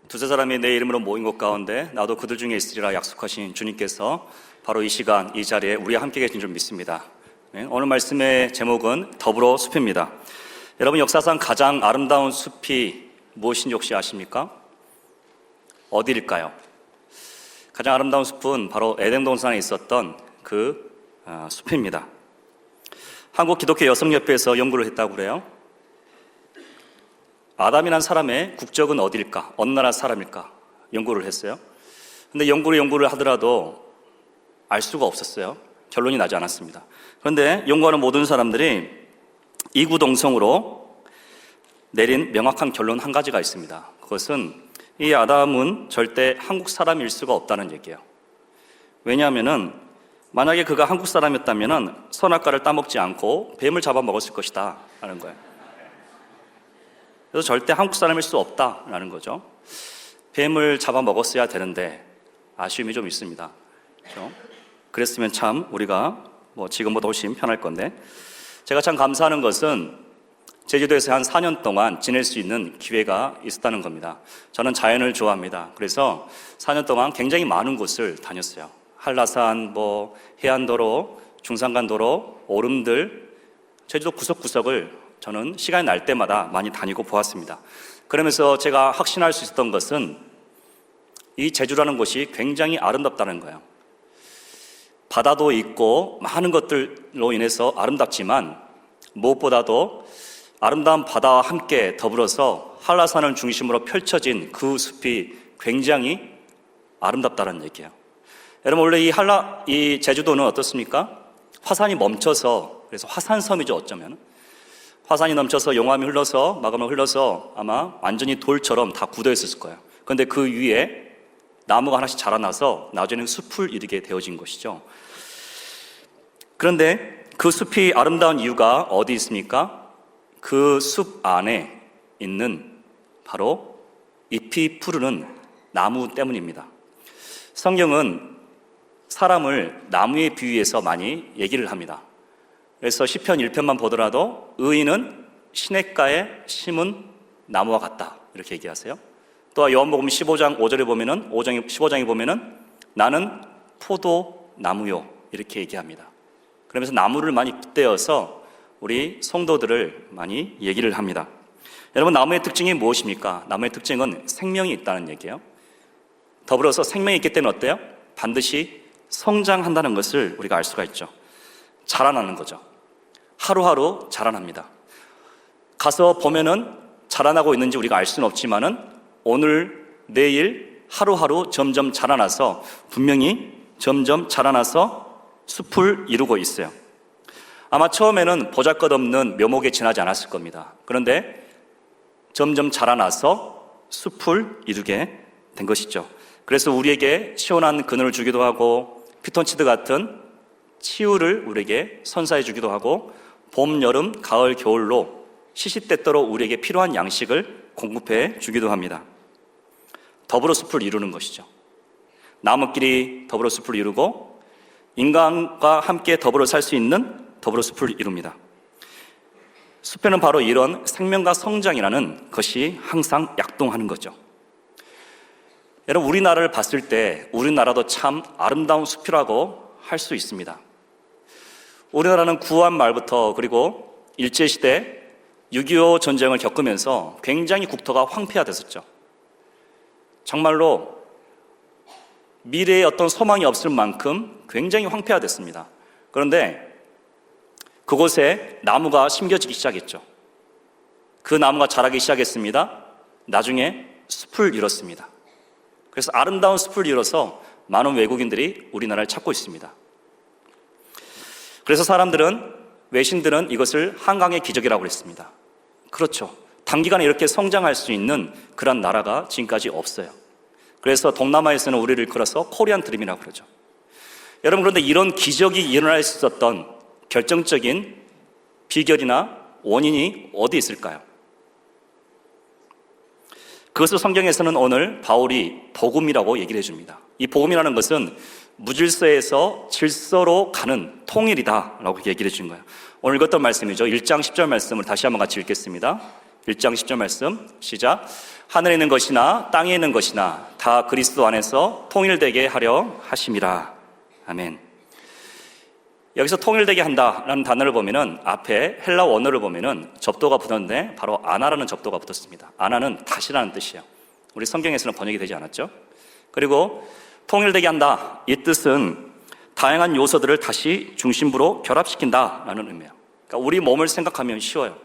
두세 사람이 내 이름으로 모인 것 가운데 나도 그들 중에 있으리라 약속하신 주님께서 바로 이 시간 이 자리에 우리와 함께 계신 줄 믿습니다. 오늘 말씀의 제목은 더불어 숲입니다. 여러분, 역사상 가장 아름다운 숲이 무엇인지 혹시 아십니까? 어디일까요? 가장 아름다운 숲은 바로 에덴 동산에 있었던 그 숲입니다. 한국 기독교 여성협회에서 연구를 했다고 그래요. 아담이란 사람의 국적은 어디일까? 어느 나라 사람일까? 연구를 했어요. 근데 연구를 하더라도 알 수가 없었어요. 결론이 나지 않았습니다. 그런데 연구하는 모든 사람들이 이구동성으로 내린 명확한 결론 한 가지가 있습니다. 그것은 이 아담은 절대 한국 사람일 수가 없다는 얘기예요. 왜냐하면은 만약에 그가 한국 사람이었다면은 선악과를 따먹지 않고 뱀을 잡아먹었을 것이다 라는 거예요. 그래서 절대 한국 사람일 수 없다라는 거죠. 뱀을 잡아먹었어야 되는데 아쉬움이 좀 있습니다. 그렇죠? 그랬으면 참 우리가 지금보다 훨씬 편할 건데, 제가 참 감사하는 것은 제주도에서 한 4년 동안 지낼 수 있는 기회가 있었다는 겁니다. 저는 자연을 좋아합니다. 그래서 4년 동안 굉장히 많은 곳을 다녔어요. 한라산, 해안도로, 중산간도로, 오름들, 제주도 구석구석을 저는 시간이 날 때마다 많이 다니고 보았습니다. 그러면서 제가 확신할 수 있었던 것은 이 제주라는 곳이 굉장히 아름답다는 거예요. 바다도 있고 많은 것들로 인해서 아름답지만 무엇보다도 아름다운 바다와 함께 더불어서 한라산을 중심으로 펼쳐진 그 숲이 굉장히 아름답다는 얘기예요. 여러분, 원래 이 제주도는 어떻습니까? 화산이 멈춰서, 그래서 화산섬이죠, 어쩌면. 화산이 넘쳐서 용암이 흘러서, 마그마 흘러서 아마 완전히 돌처럼 다 굳어 있었을 거예요. 그런데 그 위에 나무가 하나씩 자라나서 나중에는 숲을 이루게 되어진 것이죠. 그런데 그 숲이 아름다운 이유가 어디 있습니까? 그 숲 안에 있는 바로 잎이 푸르는 나무 때문입니다. 성경은 사람을 나무에 비유해서 많이 얘기를 합니다. 그래서 시편 1편만 보더라도 의인은 시냇가에 심은 나무와 같다 이렇게 얘기하세요. 또 요한복음 15장 5절에 보면은 15장에 보면은 나는 포도나무요 이렇게 얘기합니다. 그러면서 나무를 많이 빗대어서 우리 성도들을 많이 얘기를 합니다. 여러분, 나무의 특징이 무엇입니까? 나무의 특징은 생명이 있다는 얘기예요. 더불어서 생명이 있기 때문에 어때요? 반드시 성장한다는 것을 우리가 알 수가 있죠. 자라나는 거죠. 하루하루 자라납니다. 가서 보면은 자라나고 있는지 우리가 알 수는 없지만은 오늘, 내일 하루하루 점점 자라나서 분명히 점점 자라나서 숲을 이루고 있어요. 아마 처음에는 보잘것없는 묘목에 지나지 않았을 겁니다. 그런데 점점 자라나서 숲을 이루게 된 것이죠. 그래서 우리에게 시원한 그늘을 주기도 하고 피톤치드 같은 치유를 우리에게 선사해 주기도 하고 봄, 여름, 가을, 겨울로 시시때때로 우리에게 필요한 양식을 공급해 주기도 합니다. 더불어 숲을 이루는 것이죠. 나무끼리 더불어 숲을 이루고 인간과 함께 더불어 살 수 있는 더불어 숲을 이룹니다. 숲에는 바로 이런 생명과 성장이라는 것이 항상 약동하는 거죠. 여러분, 우리나라를 봤을 때 우리나라도 참 아름다운 숲이라고 할 수 있습니다. 우리나라는 구한 말부터 그리고 일제시대 6.25 전쟁을 겪으면서 굉장히 국토가 황폐화됐었죠. 정말로 미래에 어떤 소망이 없을 만큼 굉장히 황폐화됐습니다. 그런데 그곳에 나무가 심겨지기 시작했죠. 그 나무가 자라기 시작했습니다. 나중에 숲을 이뤘습니다. 그래서 아름다운 숲을 이뤄서 많은 외국인들이 우리나라를 찾고 있습니다. 그래서 외신들은 이것을 한강의 기적이라고 했습니다. 그렇죠. 단기간에 이렇게 성장할 수 있는 그런 나라가 지금까지 없어요. 그래서 동남아에서는 우리를 끌어서 코리안 드림이라고 그러죠. 여러분, 그런데 이런 기적이 일어날 수 있었던 결정적인 비결이나 원인이 어디 있을까요? 그것을 성경에서는 오늘 바울이 복음이라고 얘기를 해줍니다. 이 복음이라는 것은 무질서에서 질서로 가는 통일이다 라고 얘기를 해준 거예요. 오늘 읽었던 말씀이죠. 1장 10절 말씀을 다시 한번 같이 읽겠습니다. 1장 10절 말씀 시작. 하늘에 있는 것이나 땅에 있는 것이나 다 그리스도 안에서 통일되게 하려 하심이라. 아멘. 여기서 통일되게 한다라는 단어를 보면은 앞에 헬라 원어를 보면은 접도가 붙었는데 바로 아나라는 접도가 붙었습니다. 아나는 다시라는 뜻이에요. 우리 성경에서는 번역이 되지 않았죠. 그리고 통일되게 한다, 이 뜻은 다양한 요소들을 다시 중심부로 결합시킨다라는 의미예요. 그러니까 우리 몸을 생각하면 쉬워요.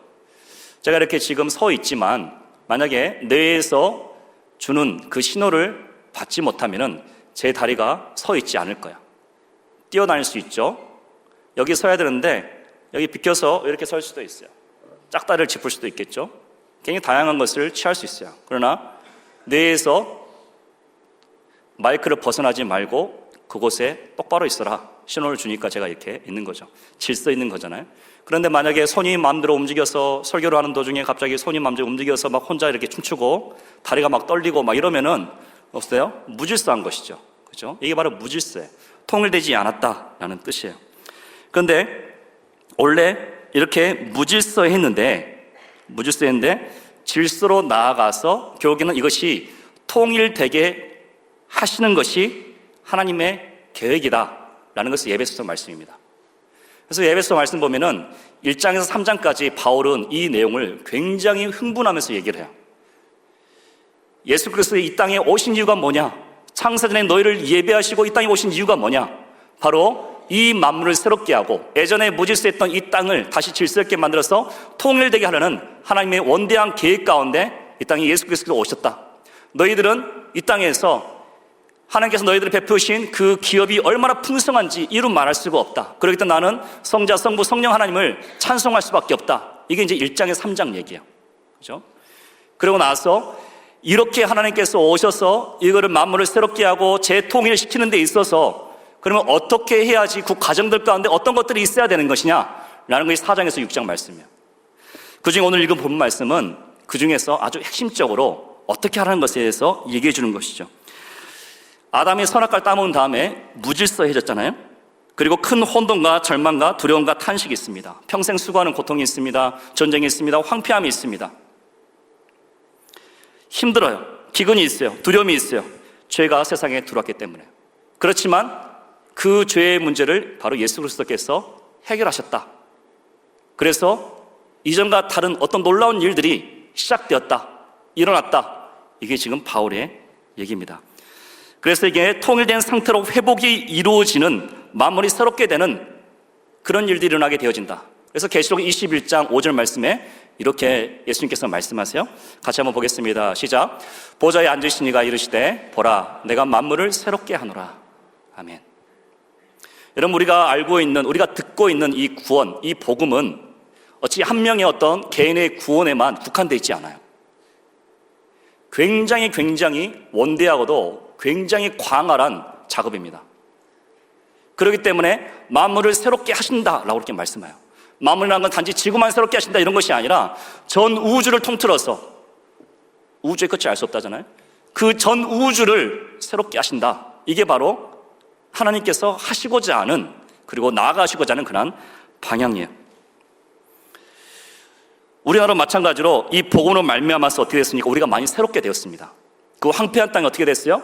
제가 이렇게 지금 서 있지만 만약에 뇌에서 주는 그 신호를 받지 못하면은 제 다리가 서 있지 않을 거야. 뛰어다닐 수 있죠. 여기 서야 되는데 여기 비켜서 이렇게 설 수도 있어요. 짝다리를 짚을 수도 있겠죠. 굉장히 다양한 것을 취할 수 있어요. 그러나 뇌에서 마이크를 벗어나지 말고 그곳에 똑바로 있어라 신호를 주니까 제가 이렇게 있는 거죠. 질서 있는 거잖아요. 그런데 만약에 손이 마음대로 움직여서 설교를 하는 도중에 갑자기 손이 마음대로 움직여서 막 혼자 이렇게 춤추고 다리가 막 떨리고 막 이러면은 없어요? 무질서한 것이죠. 그죠? 이게 바로 무질서예요. 통일되지 않았다라는 뜻이에요. 그런데 원래 이렇게 무질서했는데 질서로 나아가서 결국에는 이것이 통일되게 하시는 것이 하나님의 계획이다라는 것이 예배소 말씀입니다. 그래서 예배소 말씀 보면은 1장에서 3장까지 바울은 이 내용을 굉장히 흥분하면서 얘기를 해요. 예수 그리스도의 이 땅에 오신 이유가 뭐냐? 창세전에 너희를 예배하시고 이 땅에 오신 이유가 뭐냐? 바로 이 만물을 새롭게 하고 예전에 무질서했던 이 땅을 다시 질서 있게 만들어서 통일되게 하려는 하나님의 원대한 계획 가운데 이 땅에 예수 그리스도가 오셨다. 너희들은 이 땅에서 하나님께서 너희들을 베푸신 그 기업이 얼마나 풍성한지 이루 말할 수가 없다. 그렇기 때문에 나는 성자, 성부, 성령 하나님을 찬송할 수밖에 없다. 이게 이제 1장에서 3장 얘기예요. 그죠? 그러고 나서 이렇게 하나님께서 오셔서 이거를 만물을 새롭게 하고 재통일시키는 데 있어서 그러면 어떻게 해야지 그 과정들 가운데 어떤 것들이 있어야 되는 것이냐라는 것이 4장에서 6장 말씀이에요. 그중에 오늘 읽은 본 말씀은 그 중에서 아주 핵심적으로 어떻게 하라는 것에 대해서 얘기해 주는 것이죠. 아담이 선악과를 따먹은 다음에 무질서해졌잖아요. 그리고 큰 혼돈과 절망과 두려움과 탄식이 있습니다. 평생 수고하는 고통이 있습니다. 전쟁이 있습니다. 황폐함이 있습니다. 힘들어요. 기근이 있어요. 두려움이 있어요. 죄가 세상에 들어왔기 때문에. 그렇지만 그 죄의 문제를 바로 예수 그리스도께서 해결하셨다. 그래서 이전과 다른 어떤 놀라운 일들이 시작되었다. 일어났다. 이게 지금 바울의 얘기입니다. 그래서 이게 통일된 상태로 회복이 이루어지는 만물이 새롭게 되는 그런 일들이 일어나게 되어진다. 그래서 계시록 21장 5절 말씀에 이렇게 예수님께서 말씀하세요. 같이 한번 보겠습니다. 시작. 보좌에 앉으신 이가 이르시되 보라 내가 만물을 새롭게 하노라. 아멘. 여러분 우리가 알고 있는 우리가 듣고 있는 이 구원, 이 복음은 어찌 한 명의 어떤 개인의 구원에만 국한되어 있지 않아요. 굉장히 원대하고도 굉장히 광활한 작업입니다. 그렇기 때문에 만물을 새롭게 하신다라고 이렇게 말씀해요. 만물이라는 건 단지 지구만 새롭게 하신다 이런 것이 아니라 전 우주를 통틀어서 우주의 끝이 알 수 없다잖아요. 그 전 우주를 새롭게 하신다. 이게 바로 하나님께서 하시고자 하는 그리고 나아가시고자 하는 그런 방향이에요. 우리나라 마찬가지로 이 복음으로 말미암아서 어떻게 됐습니까? 우리가 많이 새롭게 되었습니다. 그 황폐한 땅이 어떻게 됐어요?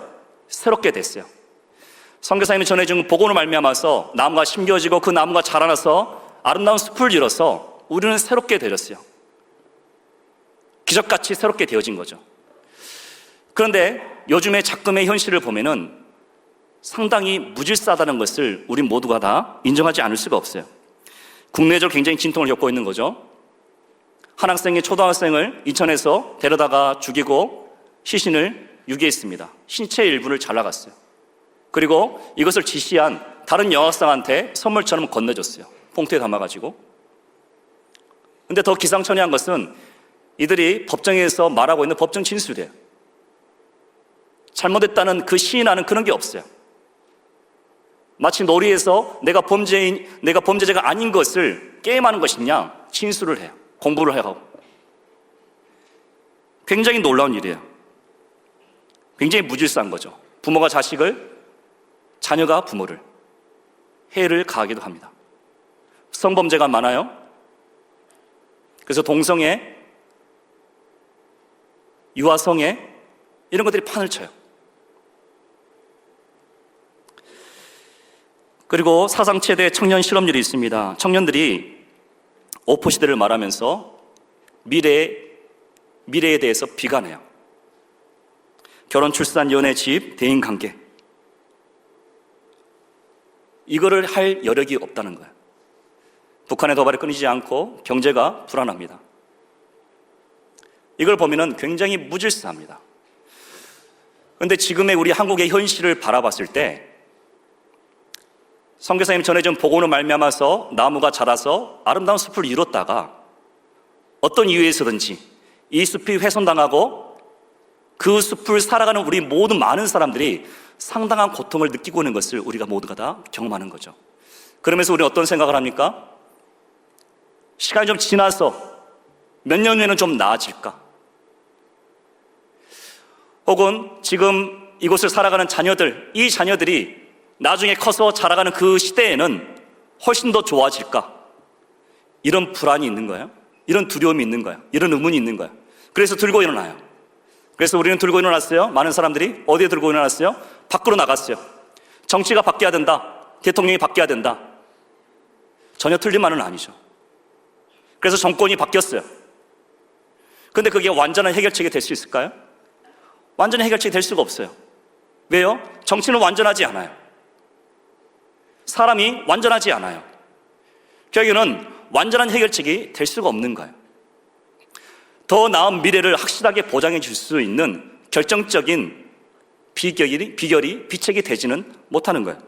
새롭게 됐어요. 선교사님이 전해준 복음으로 말미암아서 나무가 심겨지고 그 나무가 자라나서 아름다운 숲을 이뤄서 우리는 새롭게 되었어요. 기적같이 새롭게 되어진 거죠. 그런데 요즘의 작금의 현실을 보면은 상당히 무질서하다는 것을 우리 모두가 다 인정하지 않을 수가 없어요. 국내적으로 굉장히 진통을 겪고 있는 거죠. 한 학생이 초등학생을 인천에서 데려다가 죽이고 시신을 유기했습니다. 신체 일부를 잘라갔어요. 그리고 이것을 지시한 다른 여학생한테 선물처럼 건네줬어요. 봉투에 담아가지고. 근데 더 기상천외한 것은 이들이 법정에서 말하고 있는 법정 진술이에요. 잘못했다는 그 시인하는 그런 게 없어요. 마치 놀이에서 내가 범죄자가 아닌 것을 게임하는 것이냐 진술을 해요. 공부를 해가고. 굉장히 놀라운 일이에요. 굉장히 무질서한 거죠. 부모가 자식을, 자녀가 부모를 해를 가하기도 합니다. 성범죄가 많아요. 그래서 동성애 유아성애 이런 것들이 판을 쳐요. 그리고 사상 최대 청년 실업률이 있습니다. 청년들이 오포 시대를 말하면서 미래에 대해서 비관해요. 결혼, 출산, 연애, 집, 대인 관계. 이거를 할 여력이 없다는 거예요. 북한의 도발이 끊이지 않고 경제가 불안합니다. 이걸 보면은 굉장히 무질서합니다. 그런데 지금의 우리 한국의 현실을 바라봤을 때 선교사님 전해준 복음으로 말미암아서 나무가 자라서 아름다운 숲을 이뤘다가 어떤 이유에서든지 이 숲이 훼손당하고 그 숲을 살아가는 우리 모든 많은 사람들이 상당한 고통을 느끼고 있는 것을 우리가 모두가 다 경험하는 거죠. 그러면서 우리는 어떤 생각을 합니까? 시간이 좀 지나서 몇 년 후에는 좀 나아질까? 혹은 지금 이곳을 살아가는 자녀들, 이 자녀들이 나중에 커서 자라가는 그 시대에는 훨씬 더 좋아질까? 이런 불안이 있는 거예요. 이런 두려움이 있는 거예요. 이런 의문이 있는 거예요. 그래서 들고 일어나요. 그래서 우리는 들고 일어났어요. 많은 사람들이 어디에 들고 일어났어요? 밖으로 나갔어요. 정치가 바뀌어야 된다. 대통령이 바뀌어야 된다. 전혀 틀린 말은 아니죠. 그래서 정권이 바뀌었어요. 그런데 그게 완전한 해결책이 될 수 있을까요? 완전한 해결책이 될 수가 없어요. 왜요? 정치는 완전하지 않아요. 사람이 완전하지 않아요. 결국에는 완전한 해결책이 될 수가 없는 거예요. 더 나은 미래를 확실하게 보장해 줄 수 있는 결정적인 비책이 되지는 못하는 거예요.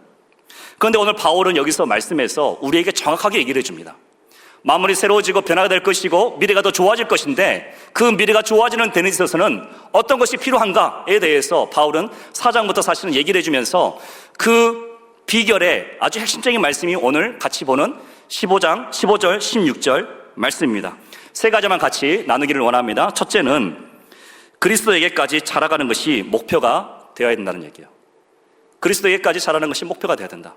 그런데 오늘 바울은 여기서 말씀해서 우리에게 정확하게 얘기를 해줍니다. 만물이 새로워지고 변화가 될 것이고 미래가 더 좋아질 것인데 그 미래가 좋아지는 데는 있어서는 어떤 것이 필요한가에 대해서 바울은 4장부터 사실은 얘기를 해주면서 그 비결의 아주 핵심적인 말씀이 오늘 같이 보는 15장 15절 16절 말씀입니다. 세 가지만 같이 나누기를 원합니다. 첫째는 그리스도에게까지 자라가는 것이 목표가 되어야 된다는 얘기예요. 그리스도에게까지 자라는 것이 목표가 되어야 된다.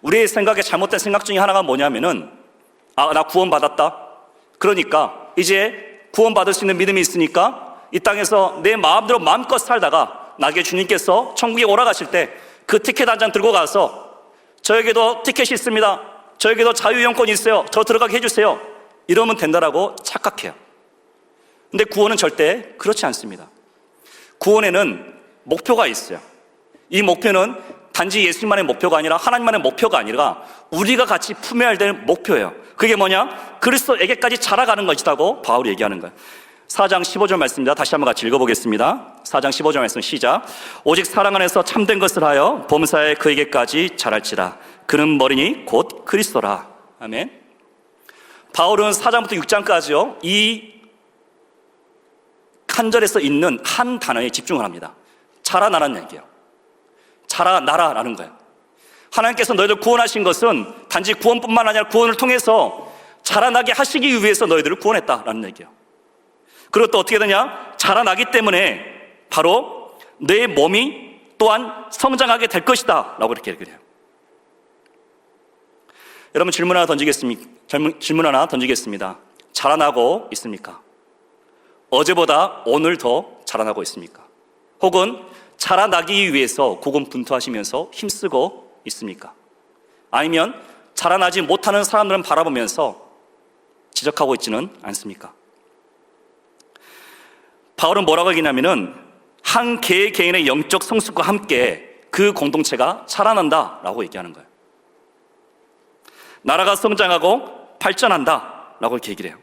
우리의 생각에 잘못된 생각 중에 하나가 뭐냐면은 나 구원받았다. 그러니까 이제 구원받을 수 있는 믿음이 있으니까 이 땅에서 내 마음대로 마음껏 살다가 나중에 주님께서 천국에 오라가실 때 그 티켓 한 장 들고 가서 저에게도 티켓이 있습니다. 저에게도 자유이용권이 있어요. 저 들어가게 해주세요. 이러면 된다라고 착각해요. 근데 구원은 절대 그렇지 않습니다. 구원에는 목표가 있어요. 이 목표는 단지 예수님만의 목표가 아니라 하나님만의 목표가 아니라 우리가 같이 품어야 될 목표예요. 그게 뭐냐? 그리스도에게까지 자라가는 것이라고 바울이 얘기하는 거예요. 4장 15절 말씀입니다. 다시 한번 같이 읽어보겠습니다. 4장 15절 말씀 시작. 오직 사랑 안에서 참된 것을 하여 범사에 그에게까지 자랄지라. 그는 머리니 곧 그리스도라. 아멘. 바울은 4장부터 6장까지요 이 칸절에서 있는 한 단어에 집중을 합니다. 자라나라는 얘기예요. 자라나라라는 거예요. 하나님께서 너희들 구원하신 것은 단지 구원뿐만 아니라 구원을 통해서 자라나게 하시기 위해서 너희들을 구원했다라는 얘기예요. 그리고 또 어떻게 되냐? 자라나기 때문에 바로 내 몸이 또한 성장하게 될 것이다 라고 이렇게 얘기를 해요. 여러분 질문 하나 던지겠습니다. 자라나고 있습니까? 어제보다 오늘 더 자라나고 있습니까? 혹은 자라나기 위해서 고군분투하시면서 힘쓰고 있습니까? 아니면 자라나지 못하는 사람들은 바라보면서 지적하고 있지는 않습니까? 바울은 뭐라고 얘기냐면은 한 개인의 영적 성숙과 함께 그 공동체가 자라난다라고 얘기하는 거예요. 나라가 성장하고 발전한다라고 이렇게 얘기를 해요.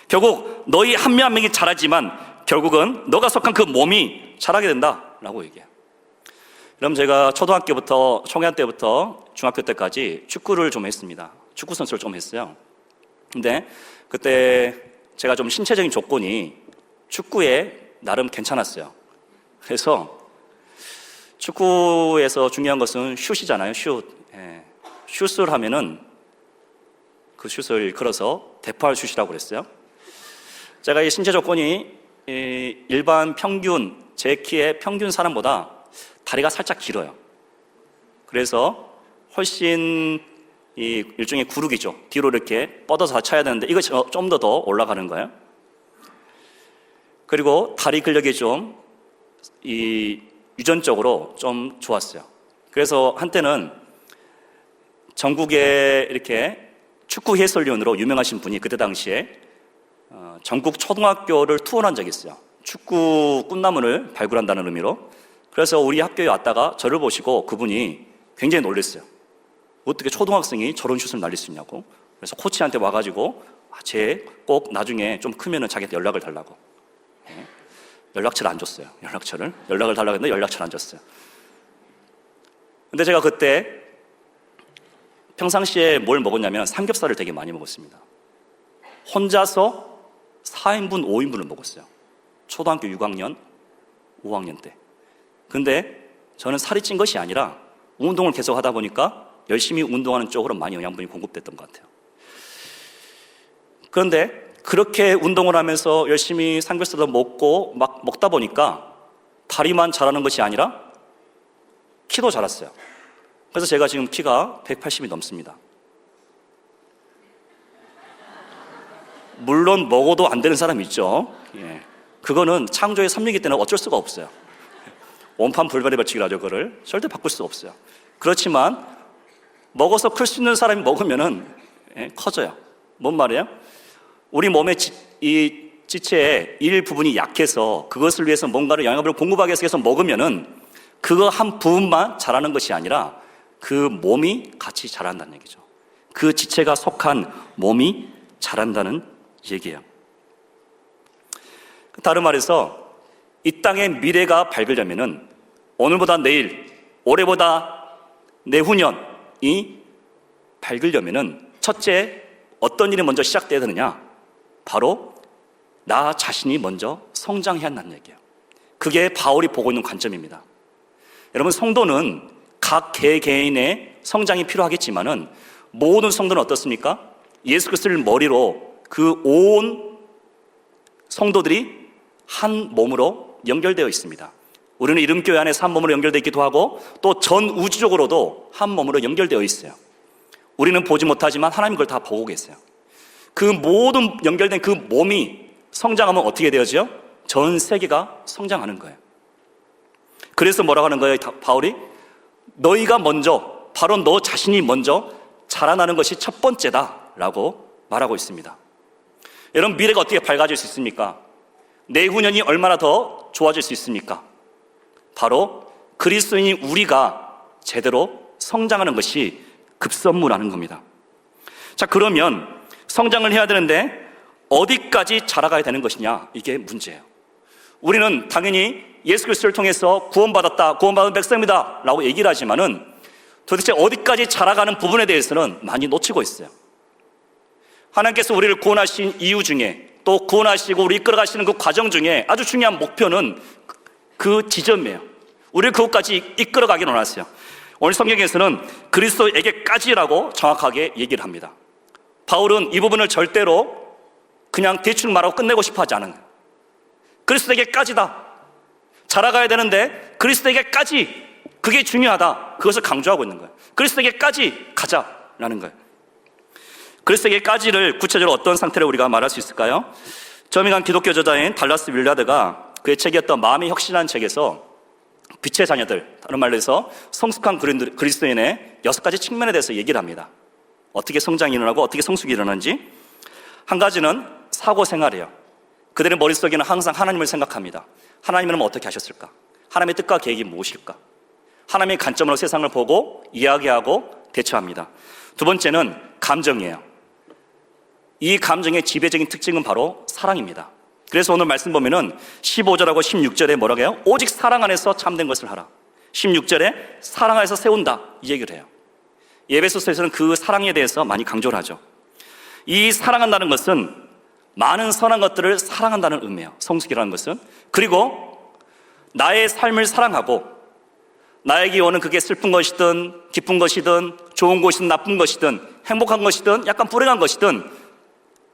결국 너희 한 명 한 명이 자라지만 결국은 너가 속한 그 몸이 자라게 된다라고 얘기해요. 그럼 제가 초등학교 때부터 중학교 때까지 축구를 좀 했습니다. 축구 선수를 좀 했어요. 근데 그때 제가 좀 신체적인 조건이 축구에 나름 괜찮았어요. 그래서 축구에서 중요한 것은 슛이잖아요. 슛. 슛을 하면은 그 슛을 일컬어서 대포할 슛이라고 그랬어요. 제가 이 신체 조건이 일반 평균, 제 키의 평균 사람보다 다리가 살짝 길어요. 그래서 훨씬 일종의 구르기죠. 뒤로 이렇게 뻗어서 쳐야 되는데 이거 좀 더 올라가는 거예요. 그리고 다리 근력이 좀 유전적으로 좀 좋았어요. 그래서 한때는 전국에 이렇게 축구 해설위원으로 유명하신 분이 그때 당시에 전국 초등학교를 투어한 적이 있어요. 축구 꿈나무를 발굴한다는 의미로. 그래서 우리 학교에 왔다가 저를 보시고 그분이 굉장히 놀랐어요. 어떻게 초등학생이 저런 슛을 날릴 수 있냐고. 그래서 코치한테 와가지고 쟤 꼭 나중에 좀 크면은 자기한테 연락을 달라고. 연락처를 안 줬어요. 연락을 달라고 했는데 연락처를 안 줬어요. 근데 제가 그때 평상시에 뭘 먹었냐면 삼겹살을 되게 많이 먹었습니다. 혼자서 4인분, 5인분을 먹었어요. 초등학교 6학년, 5학년 때. 근데 저는 살이 찐 것이 아니라 운동을 계속 하다 보니까 열심히 운동하는 쪽으로 많이 영양분이 공급됐던 것 같아요. 그런데 그렇게 운동을 하면서 열심히 삼겹살도 먹고 막 먹다 보니까 다리만 자라는 것이 아니라 키도 자랐어요. 그래서 제가 지금 키가 180이 넘습니다. 물론 먹어도 안 되는 사람이 있죠. 그거는 창조의 섭리이기 때문에 어쩔 수가 없어요. 원판 불변의 법칙이라죠. 그거를 절대 바꿀 수 없어요. 그렇지만 먹어서 클 수 있는 사람이 먹으면은 커져요. 뭔 말이에요? 우리 몸의 이 지체의 일부분이 약해서 그것을 위해서 뭔가를 영양분을 공급하기 위해서 먹으면은 그거 한 부분만 자라는 것이 아니라 그 몸이 같이 자란다는 얘기죠. 그 지체가 속한 몸이 자란다는 얘기예요. 다른 말해서 이 땅의 미래가 밝으려면은 오늘보다 내일, 올해보다 내후년이 밝으려면은 첫째 어떤 일이 먼저 시작돼야 되느냐? 바로 나 자신이 먼저 성장해야 한다는 얘기예요. 그게 바울이 보고 있는 관점입니다. 여러분, 성도는 각 개개인의 성장이 필요하겠지만은 모든 성도는 어떻습니까? 예수 그리스도를 머리로 그 온 성도들이 한 몸으로 연결되어 있습니다. 우리는 이름교회 안에서 한 몸으로 연결되어 있기도 하고 또 전 우주적으로도 한 몸으로 연결되어 있어요. 우리는 보지 못하지만 하나님 그걸 다 보고 계세요. 그 모든 연결된 그 몸이 성장하면 어떻게 되어지요? 전 세계가 성장하는 거예요. 그래서 뭐라고 하는 거예요? 바울이? 너희가 먼저, 바로 너 자신이 먼저 자라나는 것이 첫 번째다라고 말하고 있습니다. 여러분, 미래가 어떻게 밝아질 수 있습니까? 내후년이 얼마나 더 좋아질 수 있습니까? 바로 그리스도인인 우리가 제대로 성장하는 것이 급선무라는 겁니다. 자, 그러면 성장을 해야 되는데 어디까지 자라가야 되는 것이냐, 이게 문제예요. 우리는 당연히 예수 그리스도를 통해서 구원받았다, 구원받은 백성입니다 라고 얘기를 하지만은 도대체 어디까지 자라가는 부분에 대해서는 많이 놓치고 있어요. 하나님께서 우리를 구원하신 이유 중에 또 구원하시고 우리 이끌어가시는 그 과정 중에 아주 중요한 목표는 그 지점이에요. 우리를 그것까지 이끌어가기 원하세요. 오늘 성경에서는 그리스도에게까지라고 정확하게 얘기를 합니다. 바울은 이 부분을 절대로 그냥 대충 말하고 끝내고 싶어 하지 않아요. 그리스도에게까지다. 자라가야 되는데 그리스도에게까지, 그게 중요하다. 그것을 강조하고 있는 거예요. 그리스도에게까지 가자라는 거예요. 그리스도에게까지를 구체적으로 어떤 상태를 우리가 말할 수 있을까요? 저명한 기독교 저자인 달라스 윌라드가 그의 책이었던 마음이 혁신한 책에서 빛의 자녀들, 다른 말로 해서 성숙한 그리스도인의 6가지 측면에 대해서 얘기를 합니다. 어떻게 성장이 일어나고 어떻게 성숙이 일어나는지. 한 가지는 사고생활이에요. 그들의 머릿속에는 항상 하나님을 생각합니다. 하나님은 어떻게 하셨을까? 하나님의 뜻과 계획이 무엇일까? 하나님의 관점으로 세상을 보고 이야기하고 대처합니다. 두 번째는 감정이에요. 이 감정의 지배적인 특징은 바로 사랑입니다. 그래서 오늘 말씀 보면은 15절하고 16절에 뭐라고 해요? 오직 사랑 안에서 참된 것을 하라. 16절에 사랑 안에서 세운다, 이 얘기를 해요. 에베소서에서는 그 사랑에 대해서 많이 강조를 하죠. 이 사랑한다는 것은 많은 선한 것들을 사랑한다는 의미예요. 성숙이라는 것은. 그리고 나의 삶을 사랑하고 나에게 오는 그게 슬픈 것이든 기쁜 것이든 좋은 것이든 나쁜 것이든 행복한 것이든 약간 불행한 것이든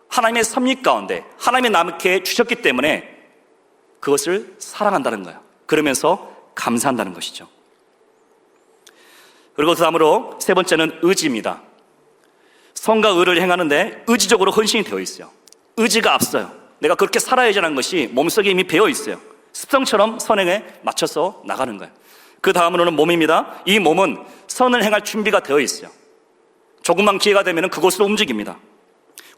하나님의 섭리 가운데 하나님이 남게 주셨기 때문에 그것을 사랑한다는 거예요. 그러면서 감사한다는 것이죠. 그리고 그 다음으로 세 번째는 의지입니다. 성과 의를 행하는데 의지적으로 헌신이 되어 있어요. 의지가 앞서요. 내가 그렇게 살아야지라는 것이 몸속에 이미 배어 있어요. 습성처럼 선행에 맞춰서 나가는 거예요. 그 다음으로는 몸입니다. 이 몸은 선을 행할 준비가 되어 있어요. 조금만 기회가 되면 그곳으로 움직입니다.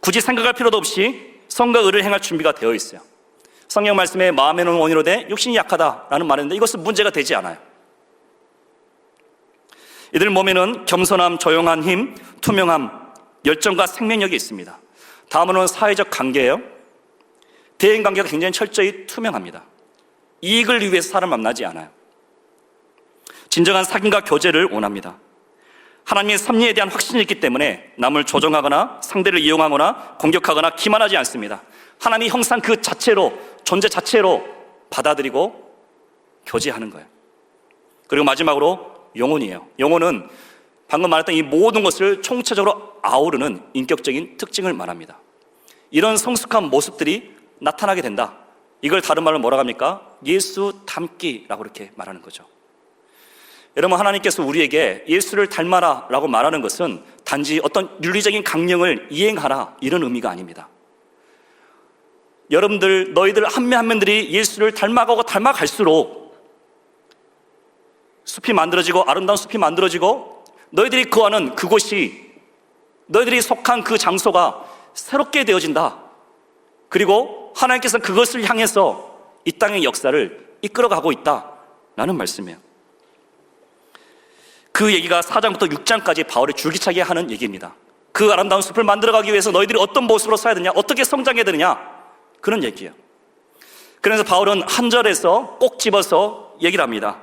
굳이 생각할 필요도 없이 선과 의를 행할 준비가 되어 있어요. 성경 말씀에 마음에는 원이로 돼 육신이 약하다라는 말인데 이것은 문제가 되지 않아요. 이들 몸에는 겸손함, 조용한 힘, 투명함, 열정과 생명력이 있습니다. 다음으로는 사회적 관계예요. 대인관계가 굉장히 철저히 투명합니다. 이익을 위해서 사람을 만나지 않아요. 진정한 사귐과 교제를 원합니다. 하나님의 섭리에 대한 확신이 있기 때문에 남을 조종하거나 상대를 이용하거나 공격하거나 기만하지 않습니다. 하나님의 형상 그 자체로, 존재 자체로 받아들이고 교제하는 거예요. 그리고 마지막으로 영혼이에요. 영혼은 방금 말했던 이 모든 것을 총체적으로 아우르는 인격적인 특징을 말합니다. 이런 성숙한 모습들이 나타나게 된다. 이걸 다른 말로 뭐라고 합니까? 예수 닮기라고 이렇게 말하는 거죠. 여러분, 하나님께서 우리에게 예수를 닮아라 라고 말하는 것은 단지 어떤 윤리적인 강령을 이행하라 이런 의미가 아닙니다. 여러분들, 너희들 한 명 한 명들이 예수를 닮아가고 닮아갈수록 숲이 만들어지고 아름다운 숲이 만들어지고 너희들이 거하는 그곳이, 너희들이 속한 그 장소가 새롭게 되어진다. 그리고 하나님께서는 그것을 향해서 이 땅의 역사를 이끌어가고 있다라는 말씀이에요. 그 얘기가 4장부터 6장까지 바울이 줄기차게 하는 얘기입니다. 그 아름다운 숲을 만들어가기 위해서 너희들이 어떤 모습으로 살아야 되냐, 어떻게 성장해야 되느냐, 그런 얘기예요. 그래서 바울은 한 절에서 꼭 집어서 얘기를 합니다.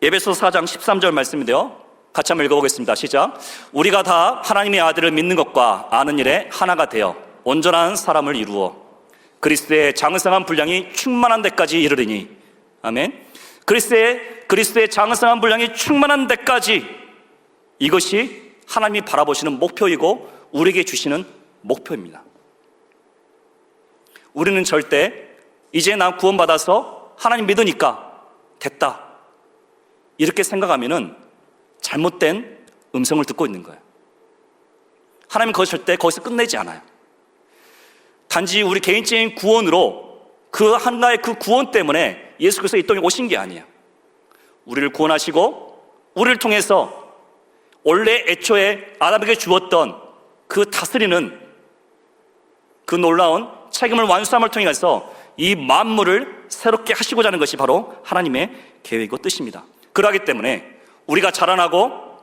에베소서 4장 13절 말씀인데요, 같이 한번 읽어보겠습니다. 시작. 우리가 다 하나님의 아들을 믿는 것과 아는 일에 하나가 되어 온전한 사람을 이루어 그리스도의 장성한 분량이 충만한 데까지 이르리니. 아멘. 그리스도의 장성한 분량이 충만한 데까지, 이것이 하나님이 바라보시는 목표이고 우리에게 주시는 목표입니다. 우리는 절대 이제 나 구원받아서 하나님 믿으니까 됐다 이렇게 생각하면은 잘못된 음성을 듣고 있는 거예요. 하나님은 그것을 절대 거기서 끝내지 않아요. 단지 우리 개인적인 구원으로 그 하나의 그 구원 때문에 예수께서 이 땅에 오신 게 아니에요. 우리를 구원하시고 우리를 통해서 원래 애초에 아담에게 주었던 그 다스리는 그 놀라운 책임을 완수함을 통해서 이 만물을 새롭게 하시고자 하는 것이 바로 하나님의 계획이고 뜻입니다. 그러하기 때문에 우리가 자라나고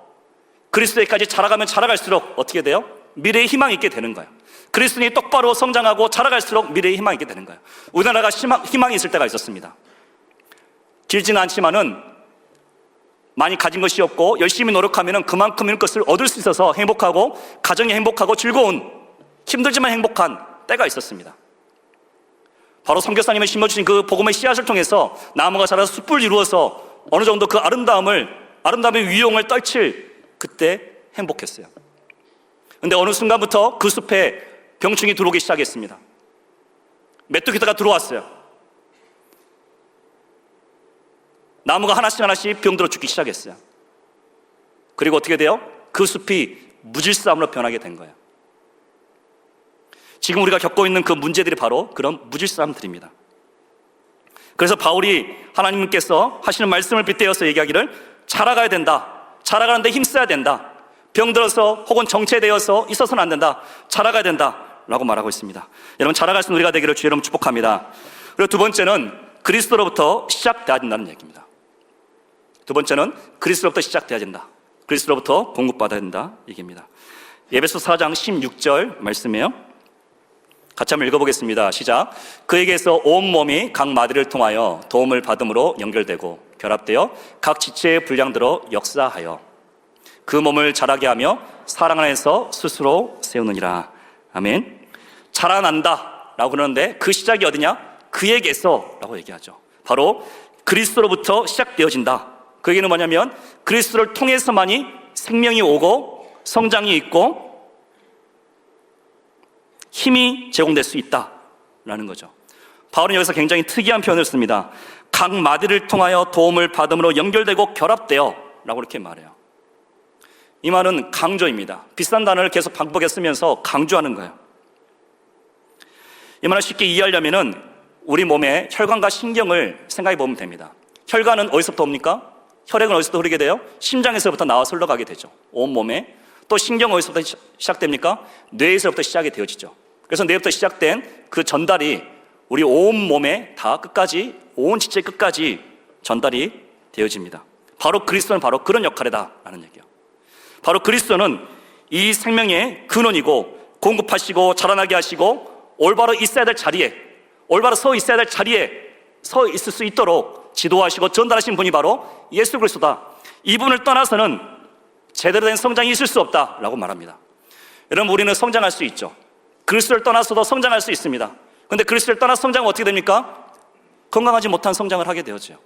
그리스도에까지 자라가면 자라갈수록 어떻게 돼요? 미래의 희망이 있게 되는 거예요. 그리스도인이 똑바로 성장하고 자라갈수록 미래의 희망이 있게 되는 거예요. 우리나라가 희망이 있을 때가 있었습니다. 길지는 않지만은 많이 가진 것이 없고 열심히 노력하면 그만큼의 것을 얻을 수 있어서 행복하고 가정이 행복하고 즐거운, 힘들지만 행복한 때가 있었습니다. 바로 선교사님이 심어주신 그 복음의 씨앗을 통해서 나무가 자라서 숲을 이루어서 어느 정도 그 아름다움의 위용을 떨칠 그때 행복했어요. 그런데 어느 순간부터 그 숲에 병충이 들어오기 시작했습니다. 메뚜기가 들어왔어요. 나무가 하나씩 병들어 죽기 시작했어요. 그리고 어떻게 돼요? 그 숲이 무질서함으로 변하게 된 거예요. 지금 우리가 겪고 있는 그 문제들이 바로 그런 무질서함들입니다. 그래서 바울이 하나님께서 하시는 말씀을 빗대어서 얘기하기를 자라가야 된다. 자라가는데 힘써야 된다. 병들어서 혹은 정체되어서 있어서는 안 된다. 자라가야 된다 라고 말하고 있습니다. 여러분, 자라갈 수 있는 우리가 되기를 주의 이름으로 축복합니다. 그리고 두 번째는 그리스도로부터 시작돼야 된다는 얘기입니다. 두 번째는 그리스도로부터 시작돼야 된다. 그리스도로부터 공급받아야 된다 얘기입니다. 에베소서 4장 16절 말씀이에요. 같이 한번 읽어보겠습니다. 시작. 그에게서 온 몸이 각 마디를 통하여 도움을 받음으로 연결되고 결합되어 각 지체의 분량대로 역사하여 그 몸을 자라게 하며 사랑 안에서 스스로 세우느니라. 아멘. 자라난다 라고 그러는데 그 시작이 어디냐? 그에게서 라고 얘기하죠. 바로 그리스도로부터 시작되어진다. 그 얘기는 뭐냐면 그리스도를 통해서만이 생명이 오고 성장이 있고 힘이 제공될 수 있다라는 거죠. 바울은 여기서 굉장히 특이한 표현을 씁니다. 각 마디를 통하여 도움을 받음으로 연결되고 결합되어 라고 이렇게 말해요. 이 말은 강조입니다. 비싼 단어를 계속 반복해 쓰면서 강조하는 거예요. 이 말을 쉽게 이해하려면은 우리 몸의 혈관과 신경을 생각해 보면 됩니다. 혈관은 어디서부터 옵니까? 혈액은 어디서부터 흐르게 돼요? 심장에서부터 나와서 흘러가게 되죠. 온 몸에. 또 신경은 어디서부터 시작됩니까? 뇌에서부터 시작이 되어지죠. 그래서 뇌부터 시작된 그 전달이 우리 온 몸에 다 끝까지, 온 지체 끝까지 전달이 되어집니다. 바로 그리스도는 바로 그런 역할이다라는 얘기예요. 바로 그리스도는 이 생명의 근원이고 공급하시고 자라나게 하시고 올바로 있어야 될 자리에, 올바로 서 있어야 될 자리에 서 있을 수 있도록 지도하시고 전달하신 분이 바로 예수 그리스도다. 이분을 떠나서는 제대로 된 성장이 있을 수 없다라고 말합니다. 여러분, 우리는 성장할 수 있죠. 그리스도를 떠나서도 성장할 수 있습니다. 그런데 그리스도를 떠나서 성장은 어떻게 됩니까? 건강하지 못한 성장을 하게 되어져요.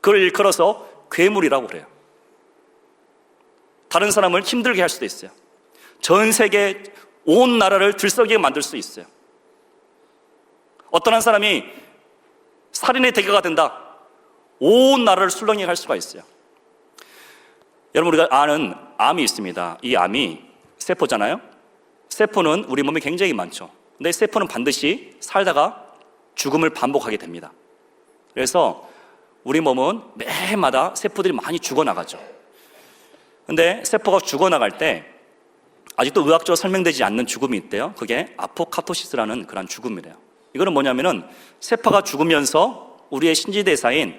그걸 일컬어서 괴물이라고 그래요. 다른 사람을 힘들게 할 수도 있어요. 전 세계 온 나라를 들썩이게 만들 수 있어요. 어떤 한 사람이 살인의 대가가 된다. 온 나라를 술렁이게 할 수가 있어요. 여러분, 우리가 아는 암이 있습니다. 이 암이 세포잖아요. 세포는 우리 몸에 굉장히 많죠. 근데 세포는 반드시 살다가 죽음을 반복하게 됩니다. 그래서 우리 몸은 매해마다 세포들이 많이 죽어나가죠. 근데 세포가 죽어나갈 때 아직도 의학적으로 설명되지 않는 죽음이 있대요. 그게 아포카토시스라는 그런 죽음이래요. 이거는 뭐냐면은 세포가 죽으면서 우리의 신지대사인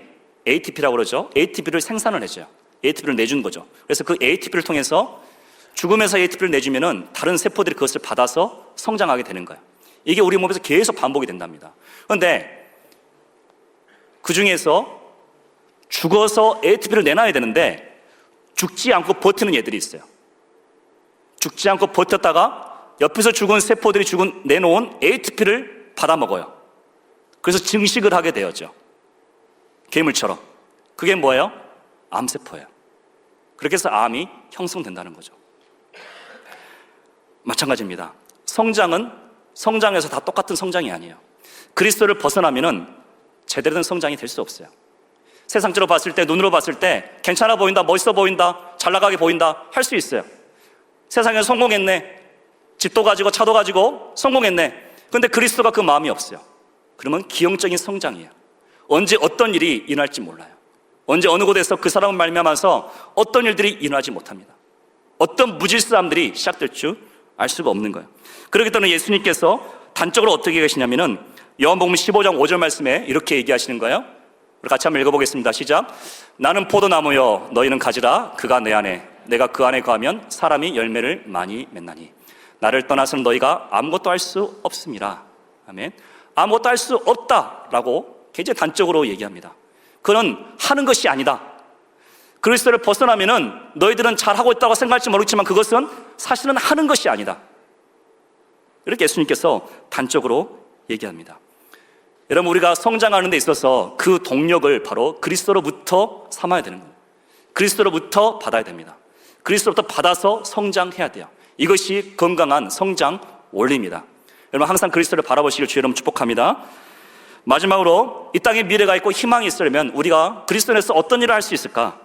ATP라고 그러죠. ATP를 생산을 해줘요. ATP를 내주는 거죠. 그래서 그 ATP를 통해서 죽으면서 ATP를 내주면은 다른 세포들이 그것을 받아서 성장하게 되는 거예요. 이게 우리 몸에서 계속 반복이 된답니다. 그런데 그 중에서 죽어서 ATP를 내놔야 되는데 죽지 않고 버티는 애들이 있어요. 죽지 않고 버텼다가 옆에서 죽은 세포들이 내놓은 ATP를 받아먹어요. 그래서 증식을 하게 되었죠. 괴물처럼. 그게 뭐예요? 암세포예요. 그렇게 해서 암이 형성된다는 거죠. 마찬가지입니다. 성장에서 다 똑같은 성장이 아니에요. 그리스도를 벗어나면은 제대로 된 성장이 될 수 없어요. 세상적으로 봤을 때, 눈으로 봤을 때 괜찮아 보인다, 멋있어 보인다, 잘 나가게 보인다 할 수 있어요. 세상에서 성공했네, 집도 가지고 차도 가지고 성공했네. 그런데 그리스도가 그 마음이 없어요. 그러면 기형적인 성장이에요. 언제 어떤 일이 일어날지 몰라요. 언제 어느 곳에서 그 사람을 말미암아서 어떤 일들이 일어나지 못합니다. 어떤 무질서함들이 시작될 줄 알 수가 없는 거예요. 그렇기 때문에 예수님께서 단적으로 어떻게 계시냐면은 요한복음 15장 5절 말씀에 이렇게 얘기하시는 거예요. 우리 같이 한번 읽어보겠습니다. 시작. 나는 포도나무여 너희는 가지라. 그가 내 안에 내가 그 안에 거하면 사람이 열매를 많이 맺나니 나를 떠나서는 너희가 아무것도 할 수 없음이라. 아멘. 아무것도 할 수 없다라고 굉장히 단적으로 얘기합니다. 그는 하는 것이 아니다. 그리스도를 벗어나면은 너희들은 잘하고 있다고 생각할지 모르겠지만 그것은 사실은 하는 것이 아니다. 이렇게 예수님께서 단적으로 얘기합니다. 여러분, 우리가 성장하는 데 있어서 그 동력을 바로 그리스도로부터 삼아야 되는 거예요. 그리스도로부터 받아야 됩니다. 그리스도로부터 받아서 성장해야 돼요. 이것이 건강한 성장 원리입니다. 여러분, 항상 그리스도를 바라보시길 주의 이름으로 축복합니다. 마지막으로 이 땅에 미래가 있고 희망이 있으려면 우리가 그리스도 안에서 어떤 일을 할 수 있을까?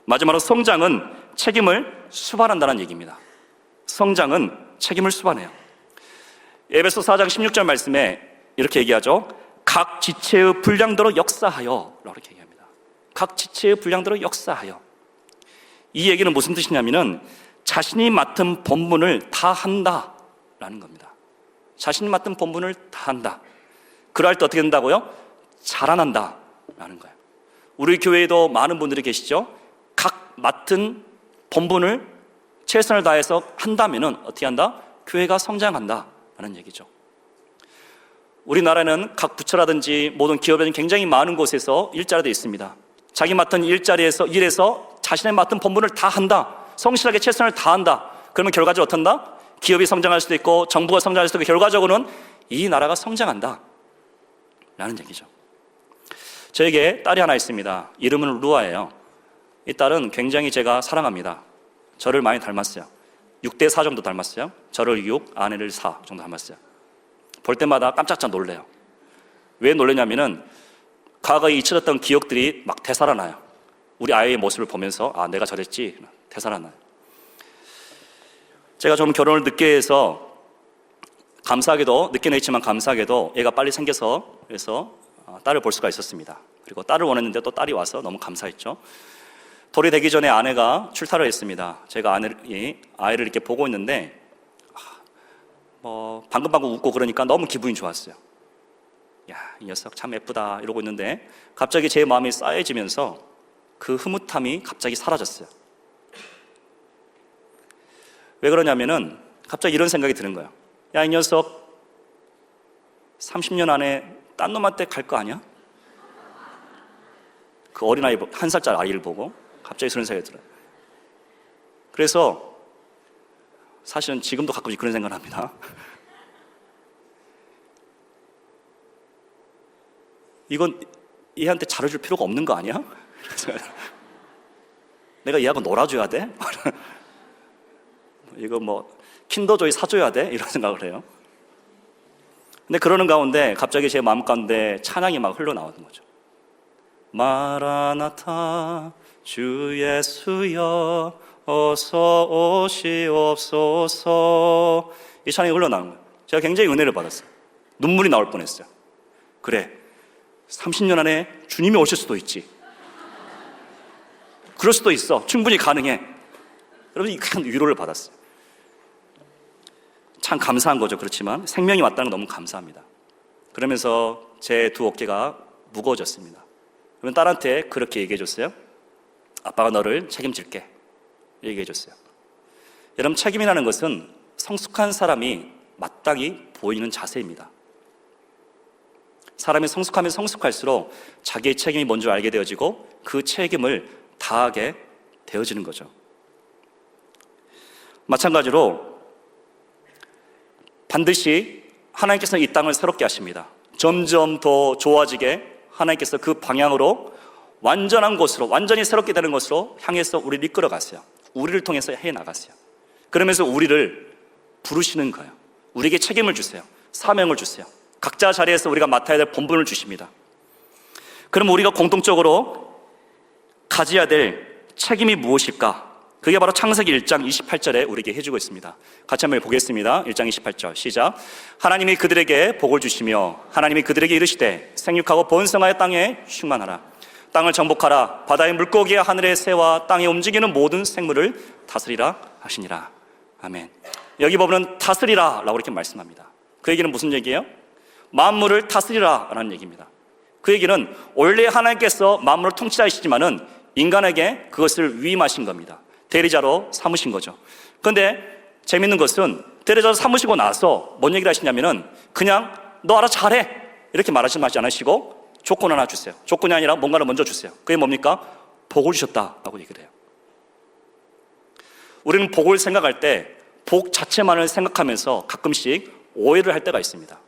마지막으로 성장은 책임을 수반한다는 얘기입니다. 성장은 책임을 수반해요. 에베소 4장 16절 말씀에 이렇게 얘기하죠. 각 지체의 분량대로 역사하여 라고 이렇게 얘기합니다. 각 지체의 분량대로 역사하여. 이 얘기는 무슨 뜻이냐면은 자신이 맡은 본분을 다 한다라는 겁니다. 자신이 맡은 본분을 다 한다. 그럴 때 어떻게 된다고요? 자라난다라는 거예요. 우리 교회에도 많은 분들이 계시죠? 각 맡은 본분을 최선을 다해서 한다면은 어떻게 한다? 교회가 성장한다라는 얘기죠. 우리나라는 각 부처라든지 모든 기업에는 굉장히 많은 곳에서 일자리도 있습니다. 자기 맡은 일에서 자신의 맡은 본분을 다 한다. 성실하게 최선을 다한다. 그러면 결과적으로 어떤다? 기업이 성장할 수도 있고 정부가 성장할 수도 있고 결과적으로는 이 나라가 성장한다 라는 얘기죠. 저에게 딸이 하나 있습니다. 이름은 루아예요. 이 딸은 굉장히 제가 사랑합니다. 저를 많이 닮았어요. 6대 4 정도 닮았어요. 저를 6, 아내를 4 정도 닮았어요. 볼 때마다 깜짝짝 놀래요. 왜 놀래냐면은 과거에 잊혀졌던 기억들이 막 되살아나요. 우리 아이의 모습을 보면서 아, 내가 저랬지 되살아나요. 제가 좀 결혼을 늦게 해서 감사하게도, 늦게는 했지만 감사하게도 애가 빨리 생겨서 그래서 딸을 볼 수가 있었습니다. 그리고 딸을 원했는데 또 딸이 와서 너무 감사했죠. 돌이 되기 전에 아내가 출타를 했습니다. 제가 아이를 이렇게 보고 있는데 방금방금 웃고 그러니까 너무 기분이 좋았어요. 야, 이 녀석 참 예쁘다 이러고 있는데 갑자기 제 마음이 싸해지면서 그 흐뭇함이 갑자기 사라졌어요. 왜 그러냐면은 갑자기 이런 생각이 드는 거예요. 야, 이 녀석 30년 안에 딴 놈한테 갈 거 아니야? 그 어린아이, 1살짜리 아이를 보고 갑자기 그런 생각이 들어요. 그래서 사실은 지금도 가끔씩 그런 생각을 합니다. 이건 얘한테 잘해줄 필요가 없는 거 아니야? 내가 얘하고 놀아줘야 돼? 이거 킨더조이 사줘야 돼? 이런 생각을 해요. 근데 그러는 가운데 갑자기 제 마음 가운데 찬양이 막 흘러나오는 거죠. 마라나타 주 예수여 어서 오시옵소서. 이 찬양이 흘러나오는 거예요. 제가 굉장히 은혜를 받았어요. 눈물이 나올 뻔했어요. 그래, 30년 안에 주님이 오실 수도 있지. 그럴 수도 있어. 충분히 가능해. 여러분, 큰 위로를 받았어요. 참 감사한 거죠. 그렇지만 생명이 왔다는 건 너무 감사합니다. 그러면서 제 두 어깨가 무거워졌습니다. 그러면 딸한테 그렇게 얘기해 줬어요. 아빠가 너를 책임질게. 얘기해 줬어요. 여러분, 책임이라는 것은 성숙한 사람이 마땅히 보이는 자세입니다. 사람이 성숙하면 성숙할수록 자기의 책임이 뭔지 알게 되어지고 그 책임을 다하게 되어지는 거죠. 마찬가지로 반드시 하나님께서는 이 땅을 새롭게 하십니다. 점점 더 좋아지게 하나님께서 그 방향으로 완전한 곳으로, 완전히 새롭게 되는 것으로 향해서 우리를 이끌어 갔어요. 우리를 통해서 해나갔어요. 그러면서 우리를 부르시는 거예요. 우리에게 책임을 주세요. 사명을 주세요. 각자 자리에서 우리가 맡아야 될 본분을 주십니다. 그럼 우리가 공통적으로 가져야 될 책임이 무엇일까? 그게 바로 창세기 1장 28절에 우리에게 해주고 있습니다. 같이 한번 보겠습니다. 1장 28절 시작. 하나님이 그들에게 복을 주시며 하나님이 그들에게 이르시되 생육하고 번성하여 땅에 충만하라. 땅을 정복하라. 바다의 물고기와 하늘의 새와 땅에 움직이는 모든 생물을 다스리라 하시니라. 아멘. 여기 보면 다스리라 라고 이렇게 말씀합니다. 그 얘기는 무슨 얘기예요? 만물을 다스리라 라는 얘기입니다. 그 얘기는 원래 하나님께서 만물을 통치자이시지만은 인간에게 그것을 위임하신 겁니다. 대리자로 삼으신 거죠. 그런데 재밌는 것은 대리자로 삼으시고 나서 뭔 얘기를 하시냐면은 그냥 너 알아서 잘해 이렇게 말하지 않으시고 조건 하나 주세요. 조건이 아니라 뭔가를 먼저 주세요. 그게 뭡니까? 복을 주셨다라고 얘기를 해요. 우리는 복을 생각할 때 복 자체만을 생각하면서 가끔씩 오해를 할 때가 있습니다.